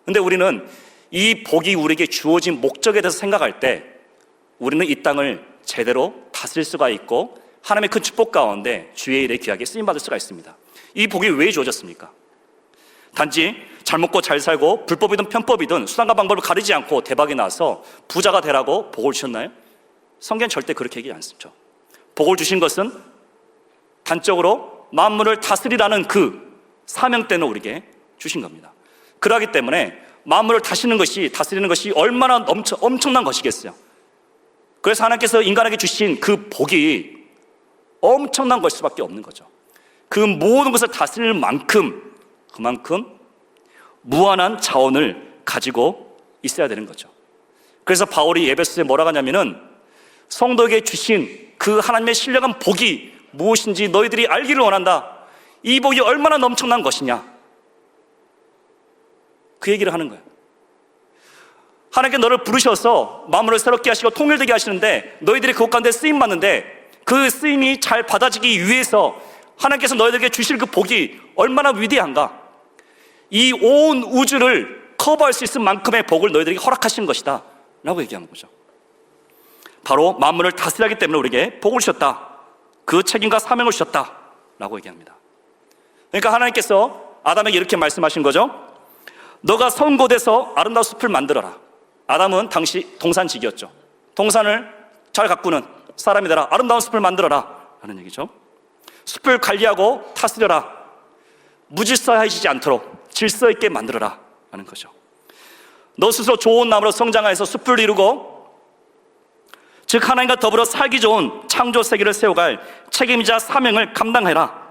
그런데 우리는 이 복이 우리에게 주어진 목적에 대해서 생각할 때 우리는 이 땅을 제대로 다스릴 수가 있고 하나님의 큰 축복 가운데 주의 일에 귀하게 쓰임받을 수가 있습니다. 이 복이 왜 주어졌습니까? 단지 잘 먹고 잘 살고 불법이든 편법이든 수단과 방법을 가리지 않고 대박이 나서 부자가 되라고 복을 주셨나요? 성경은 절대 그렇게 얘기하지 않습니다. 복을 주신 것은 단적으로 만물을 다스리라는 그 사명 때문에 우리에게 주신 겁니다. 그러기 때문에 만물을 다스리는 것이 얼마나 엄청난 것이겠어요. 그래서 하나님께서 인간에게 주신 그 복이 엄청난 것일 수밖에 없는 거죠. 그 모든 것을 다스릴 만큼 그만큼 무한한 자원을 가지고 있어야 되는 거죠. 그래서 바울이 에베소서에 뭐라고 하냐면은 성도에게 주신 그 하나님의 신령한 복이 무엇인지 너희들이 알기를 원한다. 이 복이 얼마나 엄청난 것이냐, 그 얘기를 하는 거예요. 하나님께 너를 부르셔서 마음을 새롭게 하시고 통일되게 하시는데 너희들이 그것 가운데 쓰임받는데 그 쓰임이 잘 받아지기 위해서 하나님께서 너희들에게 주실 그 복이 얼마나 위대한가. 이 온 우주를 커버할 수 있을 만큼의 복을 너희들에게 허락하신 것이다 라고 얘기하는 거죠. 바로 만물을 다스리기 하기 때문에 우리에게 복을 주셨다. 그 책임과 사명을 주셨다 라고 얘기합니다. 그러니까 하나님께서 아담에게 이렇게 말씀하신 거죠. 너가 성곳에서 아름다운 숲을 만들어라. 아담은 당시 동산직이었죠. 동산을 잘 가꾸는 사람이 되라. 아름다운 숲을 만들어라 하는 얘기죠. 숲을 관리하고 다스려라. 무질서해지지 않도록 질서 있게 만들어라 하는 거죠. 너 스스로 좋은 나무로 성장하여서 숲을 이루고, 즉 하나님과 더불어 살기 좋은 창조 세계를 세워갈 책임이자 사명을 감당해라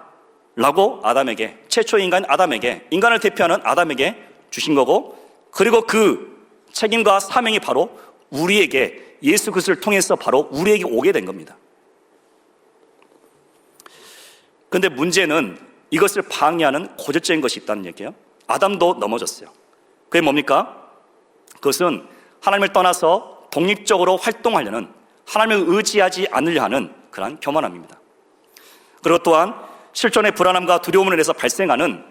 라고 아담에게, 최초의 인간 아담에게, 인간을 대표하는 아담에게 주신 거고, 그리고 그 책임과 사명이 바로 우리에게, 예수 그리스도를 통해서 바로 우리에게 오게 된 겁니다. 그런데 문제는 이것을 방해하는 고질적인 것이 있다는 얘기예요. 아담도 넘어졌어요. 그게 뭡니까? 그것은 하나님을 떠나서 독립적으로 활동하려는, 하나님을 의지하지 않으려 하는 그러한 교만함입니다. 그리고 또한 실존의 불안함과 두려움을 인해서 발생하는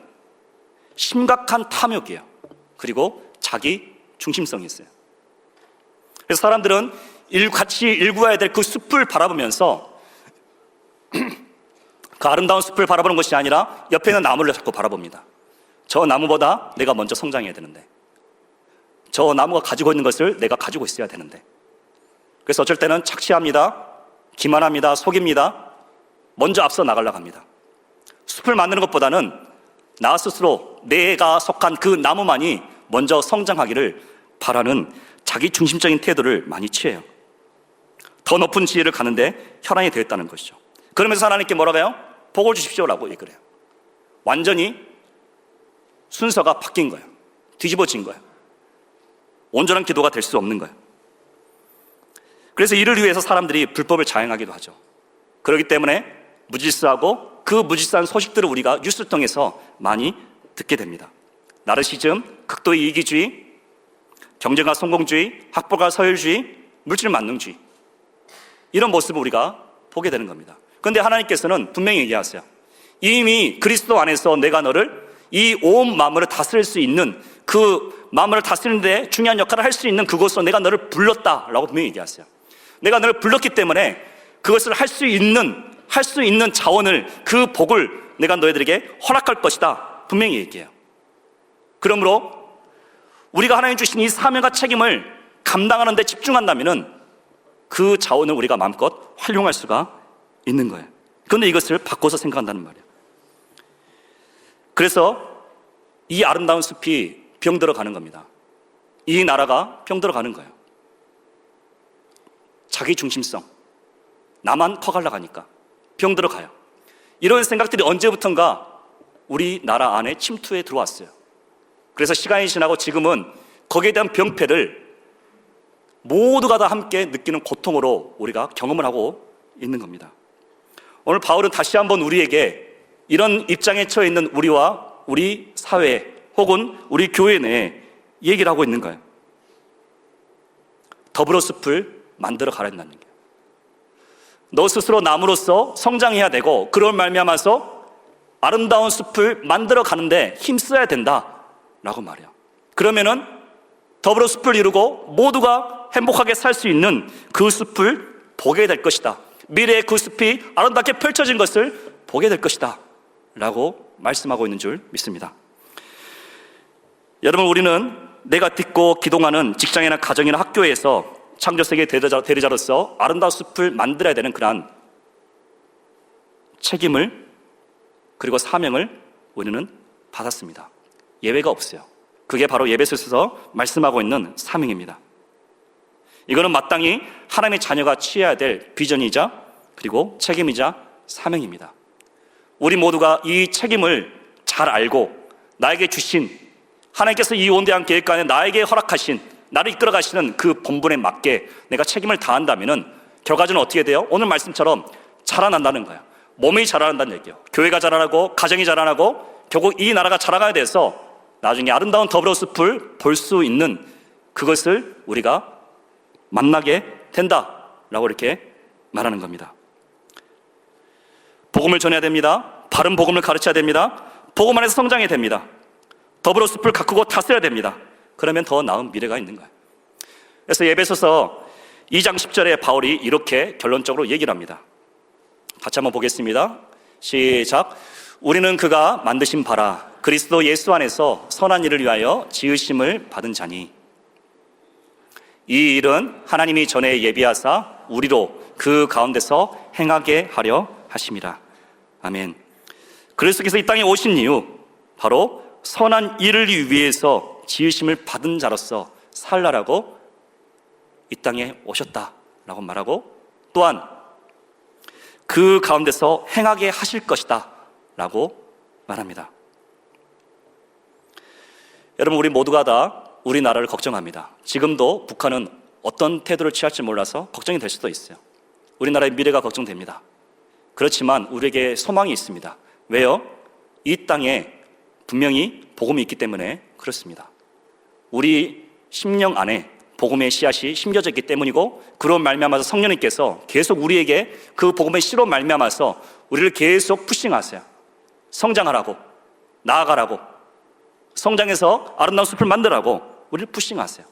심각한 탐욕이에요. 그리고 자기 중심성이 있어요. 그래서 사람들은 같이 일구어야 될 그 숲을 바라보면서 그 아름다운 숲을 바라보는 것이 아니라 옆에 있는 나무를 자꾸 바라봅니다. 저 나무보다 내가 먼저 성장해야 되는데, 저 나무가 가지고 있는 것을 내가 가지고 있어야 되는데. 그래서 어쩔 때는 착취합니다, 기만합니다, 속입니다, 먼저 앞서 나가려고 합니다. 숲을 만드는 것보다는 나 스스로 내가 속한 그 나무만이 먼저 성장하기를 바라는 자기 중심적인 태도를 많이 취해요. 더 높은 지혜를 가는데 혈안이 되었다는 것이죠. 그러면서 하나님께 뭐라고 해요? 복을 주십시오라고 얘기를 해요. 완전히 순서가 바뀐 거예요. 뒤집어진 거예요. 온전한 기도가 될 수 없는 거예요. 그래서 이를 위해서 사람들이 불법을 자행하기도 하죠. 그렇기 때문에 무질서하고 그 무질서한 소식들을 우리가 뉴스를 통해서 많이 듣게 됩니다. 나르시즘, 극도의 이기주의, 경쟁과 성공주의, 학벌과 서열주의, 물질 만능주의, 이런 모습을 우리가 보게 되는 겁니다. 그런데 하나님께서는 분명히 얘기하세요. 이미 그리스도 안에서 내가 너를 이 온 만물을 다스릴 수 있는, 그 만물을 다스리는 데 중요한 역할을 할 수 있는 그곳으로 내가 너를 불렀다라고 분명히 얘기하세요. 내가 너를 불렀기 때문에 그것을 할 수 있는 자원을, 그 복을 내가 너희들에게 허락할 것이다 분명히 얘기해요. 그러므로 우리가 하나님 주신 이 사명과 책임을 감당하는 데 집중한다면 그 자원을 우리가 마음껏 활용할 수가 있는 거예요. 그런데 이것을 바꿔서 생각한다는 말이에요. 그래서 이 아름다운 숲이 병들어 가는 겁니다. 이 나라가 병들어 가는 거예요. 자기 중심성, 나만 커가려고 하니까 병들어 가요. 이런 생각들이 언제부턴가 우리 나라 안에 침투해 들어왔어요. 그래서 시간이 지나고 지금은 거기에 대한 병폐를 모두가 다 함께 느끼는 고통으로 우리가 경험을 하고 있는 겁니다. 오늘 바울은 다시 한번 우리에게 이런 입장에 처해 있는 우리와 우리 사회 혹은 우리 교회 내에 얘기를 하고 있는 거예요. 더불어 숲을 만들어 가라는 얘기예요. 너 스스로 나무로서 성장해야 되고, 그럴 말미암아서 아름다운 숲을 만들어 가는데 힘써야 된다라고 말해요. 그러면은 더불어 숲을 이루고 모두가 행복하게 살 수 있는 그 숲을 보게 될 것이다. 미래의 그 숲이 아름답게 펼쳐진 것을 보게 될 것이다 라고 말씀하고 있는 줄 믿습니다. 여러분, 우리는 내가 듣고 기동하는 직장이나 가정이나 학교에서 창조세계 대리자로서 아름다운 숲을 만들어야 되는 그러한 책임을, 그리고 사명을 우리는 받았습니다. 예외가 없어요. 그게 바로 에베소서에서 말씀하고 있는 사명입니다. 이거는 마땅히 하나님의 자녀가 취해야 될 비전이자 그리고 책임이자 사명입니다. 우리 모두가 이 책임을 잘 알고 나에게 주신, 하나님께서 이 온대한 계획 안에 나에게 허락하신, 나를 이끌어 가시는 그 본분에 맞게 내가 책임을 다한다면 결과적으로 어떻게 돼요? 오늘 말씀처럼 자라난다는 거예요. 몸이 자라난다는 얘기예요. 교회가 자라나고 가정이 자라나고 결국 이 나라가 자라가야 돼서 나중에 아름다운 더불어 숲을 볼 수 있는 그것을 우리가 만나게 된다라고 이렇게 말하는 겁니다. 복음을 전해야 됩니다. 바른 복음을 가르쳐야 됩니다. 복음 안에서 성장해야 됩니다. 더불어 숲을 가꾸고 다스려야 됩니다. 그러면 더 나은 미래가 있는 거예요. 그래서 에베소서 2장 10절에 바울이 이렇게 결론적으로 얘기를 합니다. 같이 한번 보겠습니다. 시작. 우리는 그가 만드신 바라 그리스도 예수 안에서 선한 일을 위하여 지으심을 받은 자니, 이 일은 하나님이 전에 예비하사 우리로 그 가운데서 행하게 하려 하심이라. 아멘. 그리스도께서 이 땅에 오신 이유, 바로 선한 일을 위해서 지으심을 받은 자로서 살라라고 이 땅에 오셨다라고 말하고, 또한 그 가운데서 행하게 하실 것이다 라고 말합니다. 여러분, 우리 모두가 다 우리나라를 걱정합니다. 지금도 북한은 어떤 태도를 취할지 몰라서 걱정이 될 수도 있어요. 우리나라의 미래가 걱정됩니다. 그렇지만 우리에게 소망이 있습니다. 왜요? 이 땅에 분명히 복음이 있기 때문에 그렇습니다. 우리 심령 안에 복음의 씨앗이 심겨져 있기 때문이고, 그로 말미암아서 성령님께서 계속 우리에게 그 복음의 씨로 말미암아서 우리를 계속 푸싱하세요. 성장하라고, 나아가라고, 성장해서 아름다운 숲을 만들라고 우리를 푸싱하세요.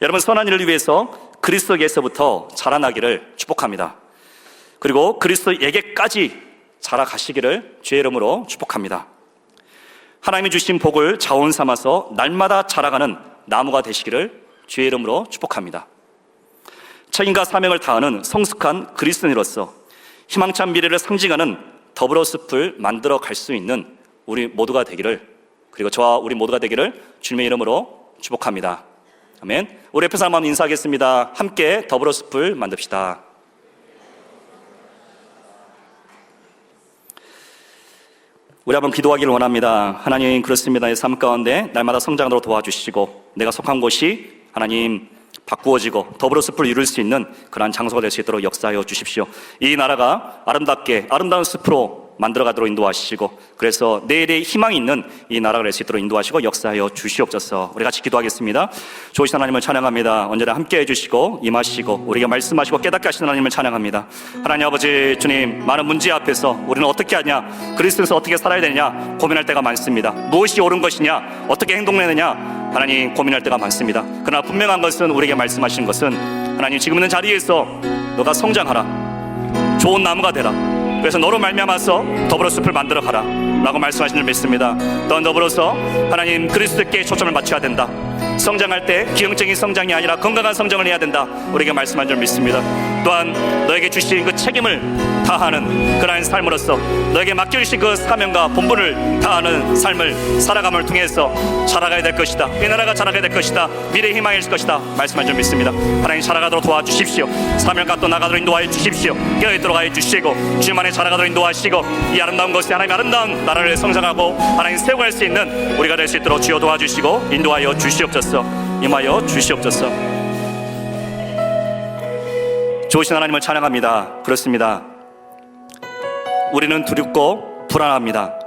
여러분, 선한 일을 위해서 그리스도에게서부터 자라나기를 축복합니다. 그리고 그리스도에게까지 자라가시기를 주의 이름으로 축복합니다. 하나님이 주신 복을 자원 삼아서 날마다 자라가는 나무가 되시기를 주의 이름으로 축복합니다. 책임과 사명을 다하는 성숙한 그리스도인으로서 희망찬 미래를 상징하는 더불어 숲을 만들어 갈 수 있는 우리 모두가 되기를, 그리고 저와 우리 모두가 되기를 주님의 이름으로 축복합니다. 아멘. 우리 옆에 사람 한번 인사하겠습니다. 함께 더불어 숲을 만듭시다. 우리 한번 기도하기를 원합니다. 하나님, 그렇습니다. 내 삶 가운데 날마다 성장하도록 도와주시고, 내가 속한 곳이 하나님 바꾸어지고 더불어 숲을 이룰 수 있는 그러한 장소가 될 수 있도록 역사하여 주십시오. 이 나라가 아름답게 아름다운 숲으로 만들어가도록 인도하시고, 그래서 내일의 희망이 있는 이 나라가 될 수 있도록 인도하시고 역사하여 주시옵소서. 우리 같이 기도하겠습니다. 좋으신 하나님을 찬양합니다. 언제나 함께해 주시고 임하시고 우리가 말씀하시고 깨닫게 하시는 하나님을 찬양합니다. 하나님 아버지, 주님, 많은 문제 앞에서 우리는 어떻게 하냐, 그리스도에서 어떻게 살아야 되냐 고민할 때가 많습니다. 무엇이 옳은 것이냐, 어떻게 행동해야 되냐 하나님 고민할 때가 많습니다. 그러나 분명한 것은, 우리에게 말씀하신 것은, 하나님 지금 있는 자리에서 너가 성장하라, 좋은 나무가 되라, 그래서 너로 말미암아서 더불어 숲을 만들어 가라 라고 말씀하신 줄 믿습니다. 또한 더불어서 하나님 그리스도께 초점을 맞춰야 된다. 성장할 때 기형적인 성장이 아니라 건강한 성장을 해야 된다, 우리에게 말씀한 줄 믿습니다. 또한 너에게 주신 그 책임을 다하는 그러한 삶으로서, 너에게 맡겨주신 그 사명과 본분을 다하는 삶을 살아감을 통해서 자라가야 될 것이다. 이 나라가 자라가야 될 것이다. 미래의 희망일 것이다 말씀한 줄 믿습니다. 하나님, 자라가도록 도와주십시오. 사명과 또 나가도록 인도하여 주십시오. 깨어있도록 하여 주시고 주님 안에 자라가도록 인도하시고, 이 아름다운 것이 하나님 아름다운 나라를 성장하고 하나님 세워갈 수 있는 우리가 될 수 있도록 주여 도와주시고 인도하여 주시옵소서. 임하여 주시옵소서. 좋으신 하나님을 찬양합니다. 그렇습니다. 우리는 두렵고 불안합니다.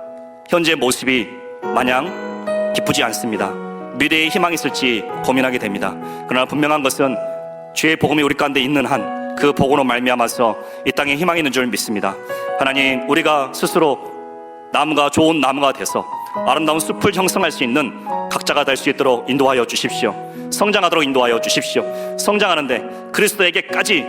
현재 모습이 마냥 기쁘지 않습니다. 미래에 희망이 있을지 고민하게 됩니다. 그러나 분명한 것은 주의 복음이 우리 가운데 있는 한 그 복음으로 말미암아서 이 땅에 희망이 있는 줄 믿습니다. 하나님, 우리가 스스로 나무가 좋은 나무가 돼서 아름다운 숲을 형성할 수 있는 각자가 될 수 있도록 인도하여 주십시오. 성장하도록 인도하여 주십시오. 성장하는데 그리스도에게까지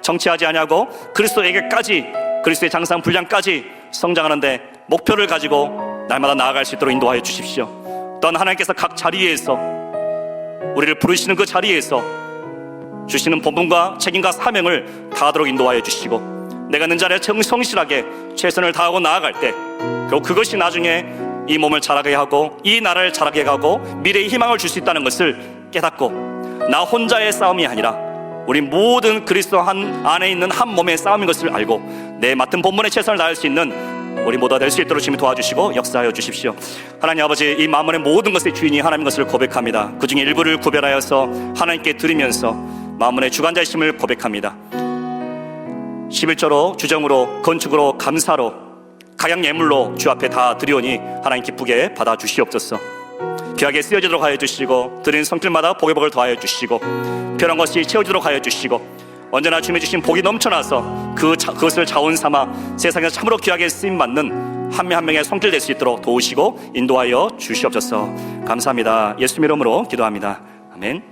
정치하지 아니하고 그리스도에게까지, 그리스도의 장상 분량까지 성장하는데 목표를 가지고 날마다 나아갈 수 있도록 인도하여 주십시오. 또한 하나님께서 각 자리에서 우리를 부르시는 그 자리에서 주시는 본분과 책임과 사명을 다하도록 인도하여 주시고, 내가 있는 자리에 성실하게 최선을 다하고 나아갈 때 결국 그것이 나중에 이 몸을 자라게 하고 이 나라를 자라게 하고 미래의 희망을 줄 수 있다는 것을 깨닫고, 나 혼자의 싸움이 아니라 우리 모든 그리스도 한 안에 있는 한 몸의 싸움인 것을 알고 내 맡은 본분에 최선을 다할 수 있는 우리 모두가 될 수 있도록 주님 도와주시고 역사하여 주십시오. 하나님 아버지, 이 만물의 모든 것의 주인이 하나님 것을 고백합니다. 그 중에 일부를 구별하여서 하나님께 드리면서 만물의 주관자이심을 고백합니다. 11조로 주정으로 건축으로 감사로 각양 예물로 주 앞에 다 드리오니 하나님 기쁘게 받아 주시옵소서. 귀하게 쓰여지도록 하여 주시고, 드린 성길마다 복의 복을 더하여 주시고, 필요한 것이 채워지도록 하여 주시고, 언제나 주님이 주신 복이 넘쳐나서 그것을 자원 삼아 세상에서 참으로 귀하게 쓰임받는 한 명 한 명의 손길 될 수 있도록 도우시고 인도하여 주시옵소서. 감사합니다. 예수 이름으로 기도합니다. 아멘.